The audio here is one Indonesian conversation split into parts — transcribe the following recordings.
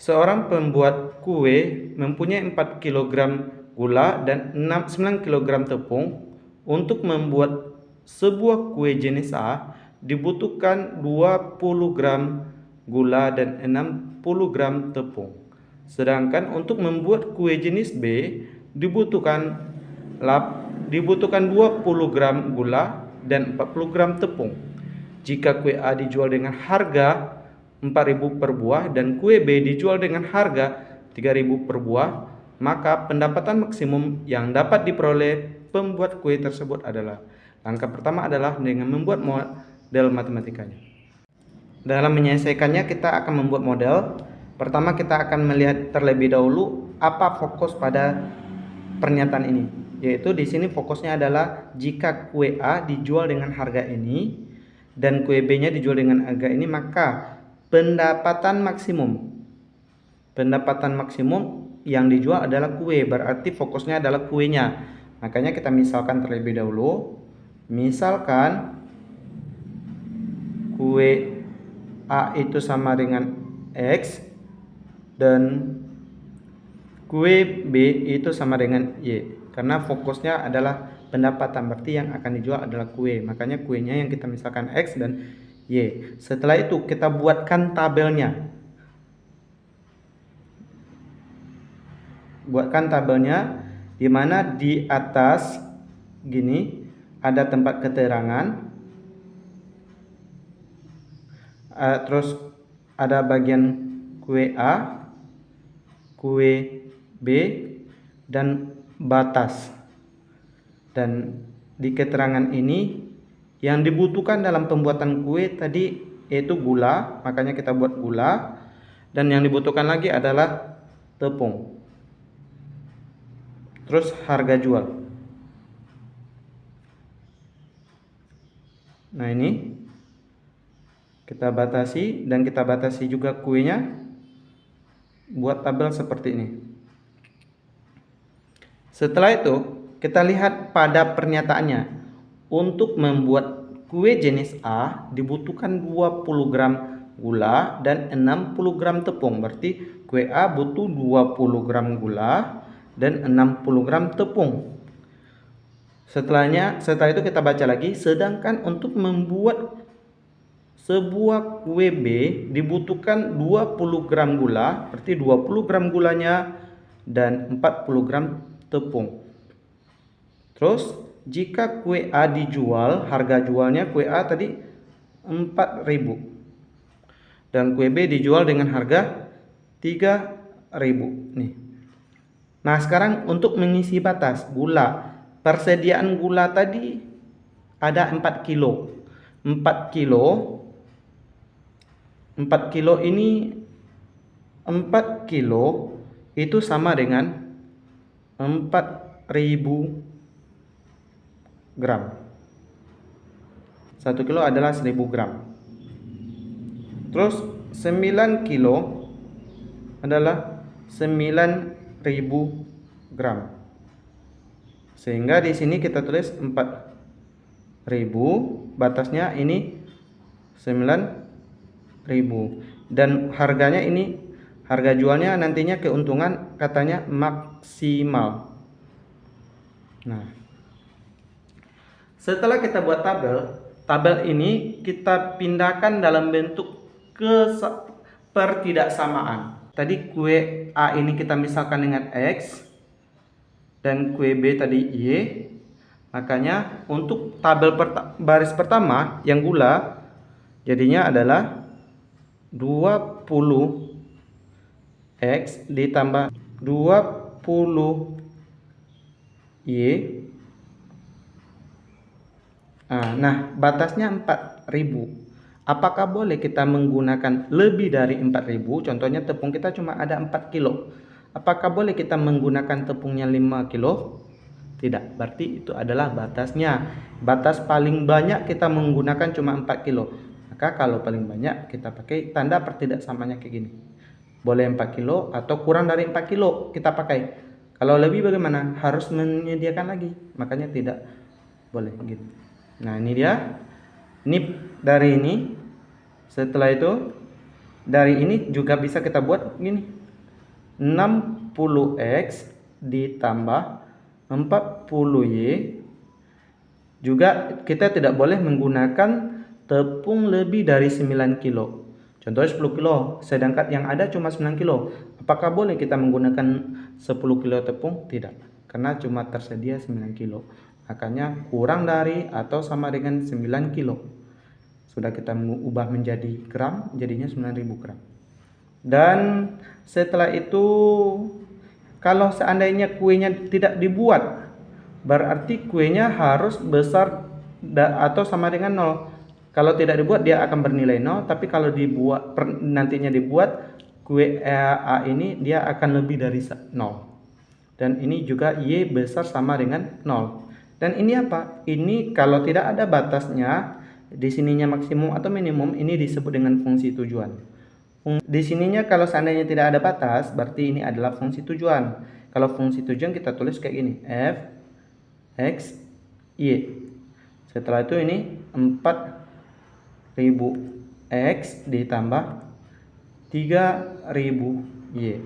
Seorang pembuat kue mempunyai 4 kg gula dan 9 kg tepung. Untuk membuat sebuah kue jenis A dibutuhkan 20 gram gula dan 60 gram tepung. Sedangkan untuk membuat kue jenis B dibutuhkan 20 gram gula dan 40 gram tepung. Jika kue A dijual dengan harga 4.000 per buah dan kue B dijual dengan harga 3.000 per buah, maka pendapatan maksimum yang dapat diperoleh pembuat kue tersebut adalah. Langkah pertama adalah dengan membuat model matematikanya. Dalam menyelesaikannya kita akan membuat model. Pertama kita akan melihat terlebih dahulu apa fokus pada pernyataan ini. Yaitu di sini fokusnya adalah jika kue A dijual dengan harga ini dan kue B-nya dijual dengan harga ini, maka pendapatan maksimum yang dijual adalah kue. Berarti fokusnya adalah kuenya. Makanya kita misalkan terlebih dahulu. Misalkan kue A itu sama dengan X dan kue B itu sama dengan Y. Karena fokusnya adalah pendapatan, berarti yang akan dijual adalah kue. Makanya kuenya yang kita misalkan X dan Y. Setelah itu kita buatkan tabelnya. Di mana di atas gini ada tempat keterangan, terus ada bagian kue A, kue B, dan batas. Dan di keterangan ini yang dibutuhkan dalam pembuatan kue tadi yaitu gula, makanya kita buat gula. Dan yang dibutuhkan lagi adalah tepung. Terus harga jual. Nah ini kita batasi dan kita batasi juga kuenya. Buat tabel seperti ini. Setelah itu kita lihat pada pernyataannya. Untuk membuat kue jenis A dibutuhkan 20 gram gula dan 60 gram tepung. Berarti kue A butuh 20 gram gula dan 60 gram tepung. Setelah itu kita baca lagi. Sedangkan untuk membuat sebuah kue B dibutuhkan 20 gram gula, berarti 20 gram gulanya dan 40 gram tepung. Terus jika kue A dijual, harga jualnya kue A tadi 4.000 dan kue B dijual dengan harga 3.000 nih. Nah sekarang untuk mengisi batas gula, persediaan gula tadi ada 4 kilo. 4 kilo ini 4 kilo itu sama dengan 4.000 gram. 1 kilo adalah 1.000 gram. Terus 9 kilo adalah 9.000 gram. Sehingga di sini kita tulis 4.000, batasnya ini 9.000 dan harganya ini, harga jualnya nantinya keuntungan katanya maksimal. Nah, setelah kita buat tabel ini kita pindahkan dalam bentuk pertidaksamaan. Tadi kue A ini kita misalkan dengan X dan kue B tadi Y. Makanya untuk tabel baris pertama yang gula jadinya adalah 20 X ditambah 20 Y. Nah, batasnya 4.000. Apakah boleh kita menggunakan lebih dari 4.000? Contohnya tepung kita cuma ada 4 kilo. Apakah boleh kita menggunakan tepungnya 5 kilo? Tidak, berarti itu adalah batasnya. Batas paling banyak kita menggunakan cuma 4 kilo. Maka kalau paling banyak kita pakai tanda pertidaksamanya kayak gini. Boleh 4 kilo atau kurang dari 4 kilo kita pakai. Kalau lebih bagaimana? Harus menyediakan lagi. Makanya tidak boleh gitu. Nah ini dia. Ini dari ini. Setelah itu Dari ini juga bisa kita buat gini. 60x ditambah 40y. Juga kita tidak boleh menggunakan tepung lebih dari 9 kilo. Contohnya 10 kilo, sedangkan yang ada cuma 9 kilo. Apakah boleh kita menggunakan 10 kilo tepung? Tidak, karena cuma tersedia 9 kilo. Makanya kurang dari atau sama dengan 9 kilo. Sudah kita ubah menjadi gram, jadinya 9.000 gram. Dan setelah itu, kalau seandainya kuenya tidak dibuat, berarti kuenya harus besar atau sama dengan 0. Kalau tidak dibuat dia akan bernilai 0, tapi kalau dibuat nantinya dibuat, kue A ini dia akan lebih dari 0. Dan ini juga Y besar sama dengan 0. Dan ini apa? Ini kalau tidak ada batasnya, di sininya maksimum atau minimum, ini disebut dengan fungsi tujuan. Di sininya kalau seandainya tidak ada batas, berarti ini adalah fungsi tujuan. Kalau fungsi tujuan kita tulis kayak gini, f x y. Setelah itu ini 4000x ditambah 3000y.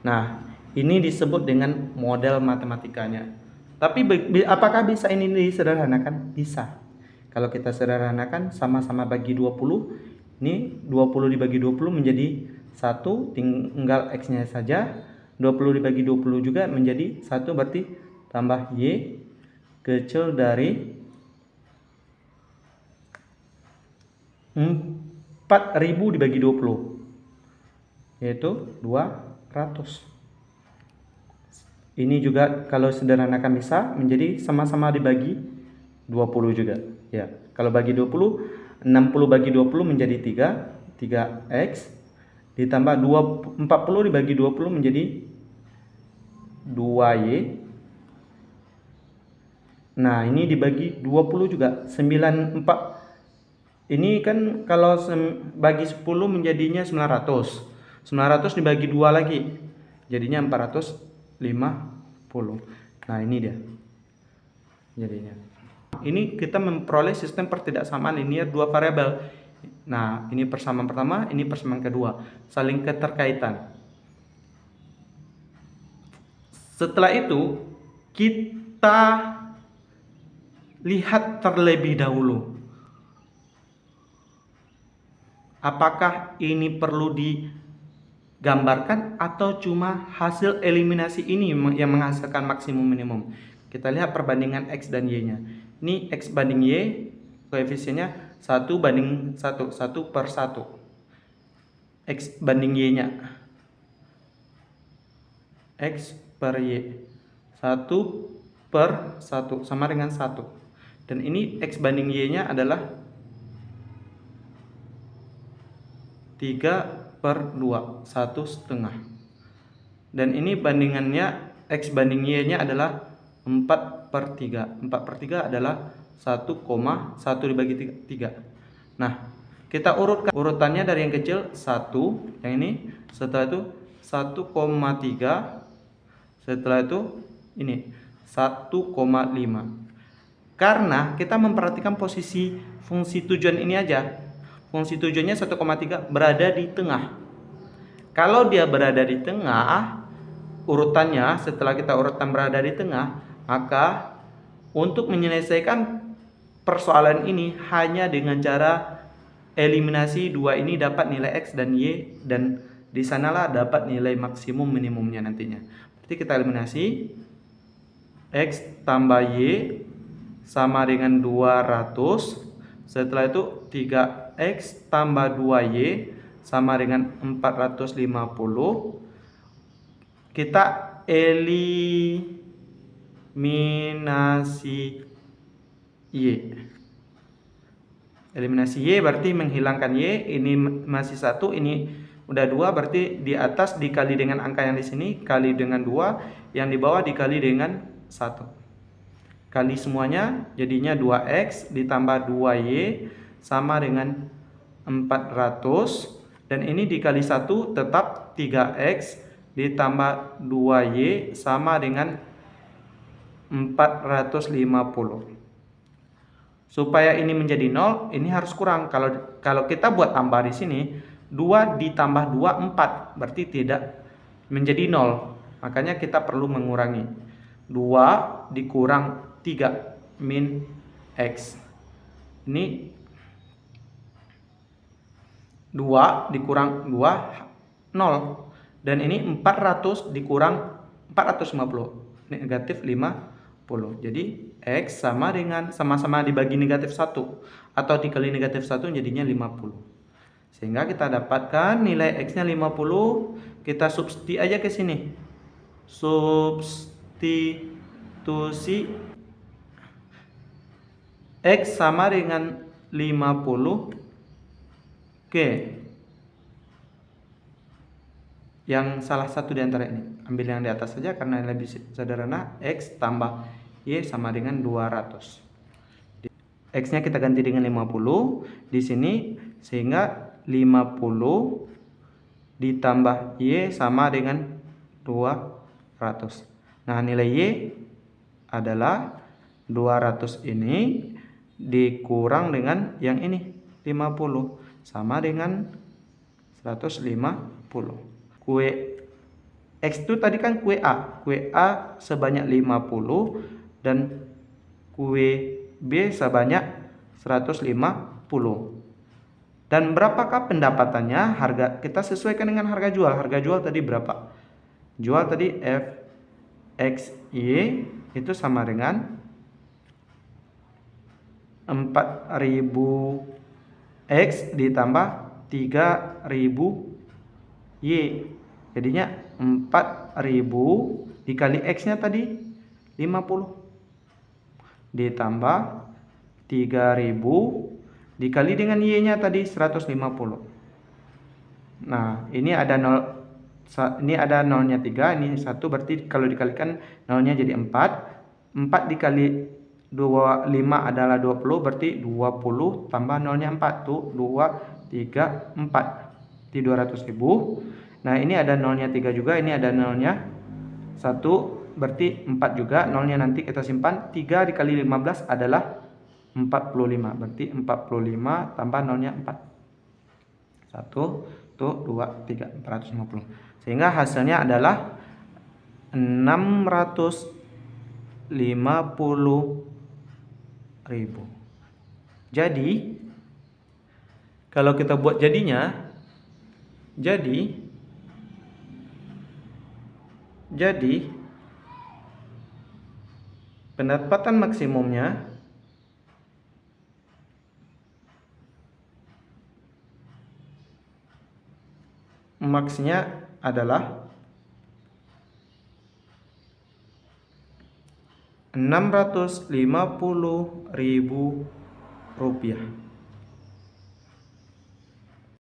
Nah, ini disebut dengan model matematikanya. Tapi apakah bisa ini disederhanakan? Bisa. Kalau kita sederhanakan, sama-sama bagi 20, ini 20 dibagi 20 menjadi 1, tinggal x-nya saja. 20 dibagi 20 juga menjadi 1, berarti tambah y kecil dari 4000 dibagi 20, yaitu 200. Ini juga kalau sederhanakan bisa menjadi sama-sama dibagi 20 juga. Ya, kalau bagi 20, 60 bagi 20 menjadi 3x ditambah 40 dibagi 20 menjadi 2y. Nah, ini dibagi 20 juga, 94. Ini kan kalau bagi 10 menjadinya 900. 900 dibagi 2 lagi, jadinya 450. Nah, ini dia jadinya. Ini kita memperoleh sistem pertidaksamaan linear dua variabel. Nah, ini persamaan pertama, ini persamaan kedua, saling keterkaitan. Setelah itu kita lihat terlebih dahulu, apakah ini perlu digambarkan atau cuma hasil eliminasi ini yang menghasilkan maksimum minimum. Kita lihat perbandingan x dan y-nya. Ini x banding y, koefisiennya 1 banding 1, 1 per 1. X banding y-nya, x per y, 1 per 1 sama dengan 1. Dan ini x banding y-nya adalah 3 per 2, 1,5. Dan ini bandingannya, x banding y-nya adalah 4 per 3. 4 per 3 adalah 1,1 dibagi 3. Nah, kita urutkan urutannya dari yang kecil 1, yang ini, setelah itu 1,3, setelah itu ini 1,5. Karena kita memperhatikan posisi fungsi tujuan ini aja. Fungsi tujuannya 1,3 berada di tengah. Kalau dia berada di tengah, urutannya setelah kita urutkan berada di tengah, maka untuk menyelesaikan persoalan ini hanya dengan cara eliminasi dua ini dapat nilai x dan y, dan di sanalah dapat nilai maksimum minimumnya nantinya. Berarti kita eliminasi x tambah y sama dengan 200. Setelah itu 3x tambah 2y sama dengan 450. Kita eliminasi y. Eliminasi y berarti menghilangkan y, ini masih 1, ini udah 2, berarti di atas dikali dengan angka yang di sini kali dengan 2, yang di bawah dikali dengan 1. Kali semuanya jadinya 2x ditambah 2y sama dengan 400, dan ini dikali 1 tetap 3x ditambah 2y sama dengan 450. Supaya ini menjadi 0, ini harus kurang. Kalau kita buat tambah di sini, 2 ditambah 2, 4. Berarti tidak menjadi 0. Makanya kita perlu mengurangi. 2 dikurang 3 min X. Ini 2 dikurang 2, 0. Dan ini 400 dikurang 450, negatif 50. Jadi X sama dengan sama-sama dibagi negatif 1 atau dikali negatif 1 jadinya 50. Sehingga kita dapatkan nilai X-nya 50, kita substitusi aja ke sini. Substitusi X sama dengan 50 Oke, yang salah satu di antara ini. Ambil yang di atas saja karena lebih sederhana. X tambah Y sama dengan 200. X-nya kita ganti dengan 50 di sini, sehingga 50 ditambah Y sama dengan 200. Nah, nilai Y adalah 200 ini dikurang dengan yang ini 50 sama dengan 150. Kue X itu tadi kan kue A. Kue A sebanyak 50 dan kue B sebanyak 150. Dan berapakah pendapatannya? Harga kita sesuaikan dengan harga jual. Harga jual tadi berapa? Jual tadi F X Y itu sama dengan 4000 X ditambah 3000 Y. Jadinya 4000 dikali X-nya tadi 50 ditambah 3000 dikali dengan Y-nya tadi 150. Nah, ini ada 0, ini ada nolnya 3, ini 1, berarti kalau dikalikan nolnya jadi 4. 4 dikali 25 adalah 20, berarti 20 tambah nolnya 4 tuh 2, 3, 4 di 200.000. Nah, ini ada nolnya 3 juga, ini ada nolnya 1, berarti 4 juga. Nolnya nanti kita simpan. 3 dikali 15 adalah 45, berarti 45 tambah nolnya 4. 1 tuh 2, 3, 450. Sehingga hasilnya adalah 650.000. Jadi kalau kita buat jadinya, jadi pendapatan maksimumnya maksnya adalah 650.000 rupiah.